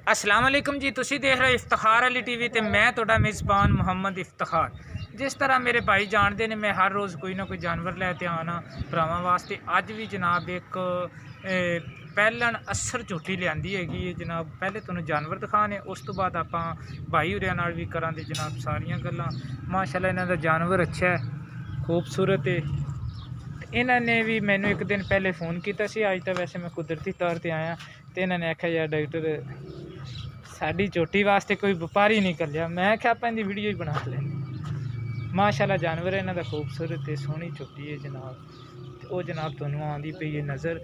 अस्सलाम वालेकुम जी, तुसी देख रहे हो इफ्तिखार अली टीवी ते मैं तुहाडा मेज़बान मुहम्मद इफ्तिखार। जिस तरह मेरे भाई जानते हैं मैं हर रोज़ कोई ना कोई जानवर लैके आना भरावां वास्ते। अज भी जनाब एक पैलन असर झोटी लियांदी हैगी जनाब। पहले तुहानूं जानवर दिखाने, उस तो बाद आपां भाई होरियां नाल भी करांगे जनाब सारियां गल्लां। माशाअल्लाह इन्हां दा जानवर अच्छा है, खूबसूरत है। इन्हां ने भी मैनू एक दिन पहले फ़ोन किया सी, अज तो वैसे मैं कुदरती तौर पर आया, तो इन्होंने आख्या यार डॉक्टर साड़ी झोटी वास्ते कोई व्यापारी नहीं कर लिया। मैं क्या आप इनकी वीडियो ही बना लें। माशाल्लाह जानवर इन्हां दा खूबसूरत है, सोहनी झोटी है जनाब। तो वो जनाब तुहानूं आंदी पई है नज़र,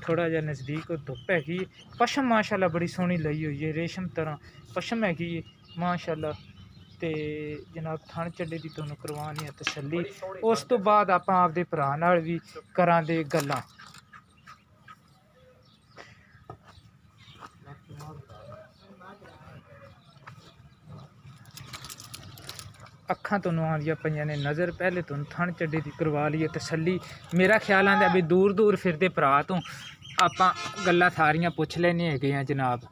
थोड़ा जिहा नज़दीक धुप्प हैगी। पशम माशाल्लाह बड़ी सोहनी लई हुई है, रेशम तरह पशम हैगी माशाल्लाह। तो जनाब थण चड्डे की तुहानूं करवानी है तसल्ली। उस तो बाद आपां आपदे भरा नाल भी करांगे गल्लां। अखां तुहानूं आंदियां पईयां ने नज़र, पहले तुहानूं थण चड्डे की करवा लीए तसल्ली। मेरा ख्याल आंदा भी दूर दूर फिरदे भरा तो आपां गल्लां सारियां पुछ लैने हैगे आ जनाब।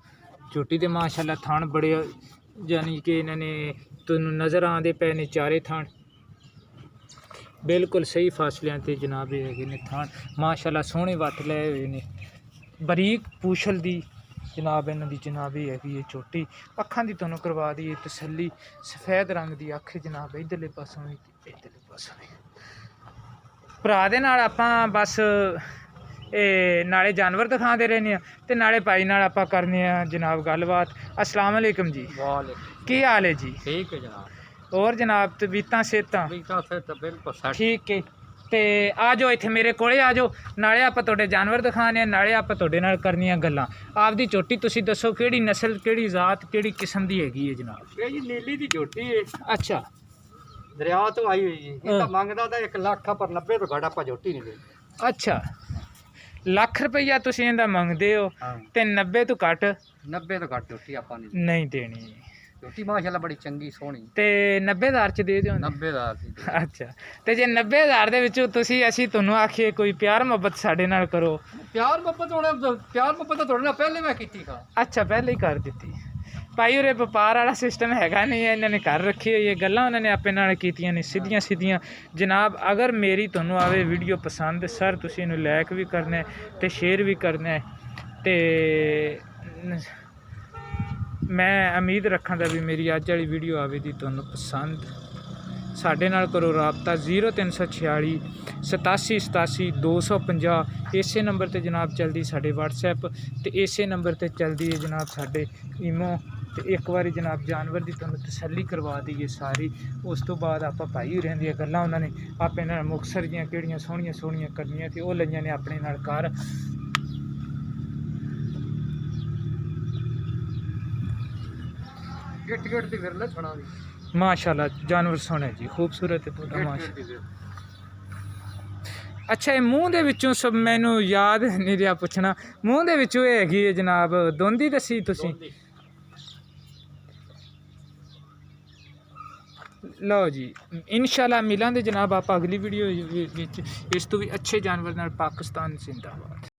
झोटी ते माशाल्लाह थण बड़े यानी कि इन्होंने तुहानूं नज़र आंदे पे ने चारे थण बिल्कुल सही फासलियां ते जनाब हैगे ने थण माशाल्लाह सोहणे वट लए हुए ने, बरीक पूछल दी जनाब इन्हां दी जनाब हैगी है झोटी। अखां दी तुहानूं करवा दी तसल्ली, सफेद रंग दी अख जनाब इधरले पासों भी इधरले पासों भी। भरा दे नाल आपां बस नाले जानवर दिखाते रहने ते नाले भाई नाल आपां करने जनाब गलबात। अस्सलाम वालेकुम जी। वालेकुम की हाल है जी? ठीक है जनाब। और जनाब तबीयतां सेहतां बिल्कुल सेट। ठीक है। तो आ जाओ इत्थे मेरे कोले आ जाओ, नाले आपां तुहाडे जानवर दिखाने, नाले आपां तुहाडे नाल करनियां गल्लां। आपदी झोटी तुसीं दसो केड़ी नस्ल, केड़ी जात, केड़ी किस्म दी हैगी है जनाब? ये जी नीली दी झोटी है, अच्छा दरिया तो आई हुई है। ये मंगदा तो 1 लाख पर 90 तो घाटा पा झोटी नहीं देनी। अच्छा, ਲੱਖ ਰੁਪਈਆ ਤੁਸੀਂ ਇਹਦਾ ਮੰਗਦੇ ਹੋ ਤੇ 90 ਤੋਂ ਘੱਟ 90 तो घट झोटी आपा नहीं ਨਹੀਂ ਦੇਣੀ झोटी माशाल्लाह बड़ी चंगी सोहनी। ਤੇ 90000 ਚ ਦੇ ਦਿਓ 90,000 दी। ਅੱਛਾ, ਤੇ ਜੇ 90000 ਦੇ ਵਿੱਚੋਂ ਤੁਸੀਂ ਅਸੀਂ ਤੁਹਾਨੂੰ ਆਖੀਏ ਕੋਈ ਪਿਆਰ ਮੁਹੱਬਤ ਸਾਡੇ ਨਾਲ ਕਰੋ। प्यार मोहब्बत होना, प्यार मोहब्बत तो थोड़े ना पहले मैं की था। ਅੱਛਾ ਪਹਿਲੇ ਹੀ ਕਰ ਦਿੱਤੀ। ਭਾਈ ਉਰੇ ਵਪਾਰ ਵਾਲਾ ਸਿਸਟਮ ਹੈਗਾ ਨਹੀਂ, ਇਹਨਾਂ ਨੇ ਕਰ ਰੱਖੀ ਹੋਈ ਹੈ ਗੱਲਾਂ, ਉਹਨਾਂ ਨੇ ਆਪੇ ਨਾਲ ਕੀਤੀਆਂ ਨੇ ਸਿੱਧੀਆਂ ਸਿੱਧੀਆਂ ਜਨਾਬ। ਅਗਰ ਮੇਰੀ ਤੁਹਾਨੂੰ ਆਵੇ ਵੀਡੀਓ ਪਸੰਦ ਸਰ, ਤੁਸੀਂ ਇਹਨੂੰ ਲਾਈਕ ਵੀ ਕਰਨਾ ਤੇ ਸ਼ੇਅਰ ਵੀ ਕਰਨਾ ਤੇ ਮੈਂ ਉਮੀਦ ਰੱਖਾਂਗਾ ਵੀ ਮੇਰੀ ਅੱਜ ਵਾਲੀ ਵੀਡੀਓ ਆਵੇ ਦੀ ਤੁਹਾਨੂੰ ਪਸੰਦ। ਸਾਡੇ ਨਾਲ ਕਰੋ ਰਾਬਤਾ 0346 87 87 250। ਇਸੇ ਨੰਬਰ ਤੇ ਜਨਾਬ ਚੱਲਦੀ ਸਾਡੇ WhatsApp ਤੇ ਇਸੇ ਨੰਬਰ ਤੇ ਚੱਲਦੀ ਹੈ ਜਨਾਬ ਸਾਡੇ ਈਮੋ। ਤੇ ਇੱਕ ਵਾਰੀ ਜਨਾਬ ਜਾਨਵਰ ਦੀ ਤੁਹਾਨੂੰ ਤਸੱਲੀ ਕਰਵਾ ਦਈਏ ਸਾਰੀ, ਉਸ ਤੋਂ ਬਾਅਦ ਆਪਾਂ ਭਾਈ ਹੋਰਿਆਂ ਦੀਆਂ ਗੱਲਾਂ ਉਹਨਾਂ ਨੇ ਆਪੇ ਨਾਲ ਮੁਕਤਸਰ ਦੀਆਂ ਕਿਹੜੀਆਂ ਸੋਹਣੀਆਂ ਸੋਹਣੀਆਂ ਕਰਨੀਆਂ ਤੇ ਉਹ ਲਈਆਂ ਨੇ ਆਪਣੇ ਨਾਲ ਕਰ। गिट गिट दी फिर ले छड़ा दी माशाल्लाह जानवर सोहना जी, खूबसूरत है पूरा माशा। अच्छा, ਇਹ ਮੂੰਹ ਦੇ ਵਿੱਚੋਂ ਸਭ ਮੈਨੂੰ ਯਾਦ ਨਹੀਂ ਰਿਹਾ ਪੁੱਛਣਾ, ਮੂੰਹ ਦੇ ਵਿੱਚੋਂ ਇਹ ਹੈਗੀ ਹੈ ਜਨਾਬ ਦੋਂਦੀ ਦੱਸੀ ਤੁਸੀਂ? ਲਓ ਜੀ, ਇਨਸ਼ਾਅੱਲਾ ਮਿਲਾਂਗੇ ਜਨਾਬ ਆਪਾਂ ਅਗਲੀ ਵੀਡੀਓ ਵਿੱਚ ਇਸ ਤੋਂ ਵੀ ਅੱਛੇ ਜਾਨਵਰ ਨਾਲ। ਪਾਕਿਸਤਾਨ ਜ਼ਿੰਦਾਬਾਦ।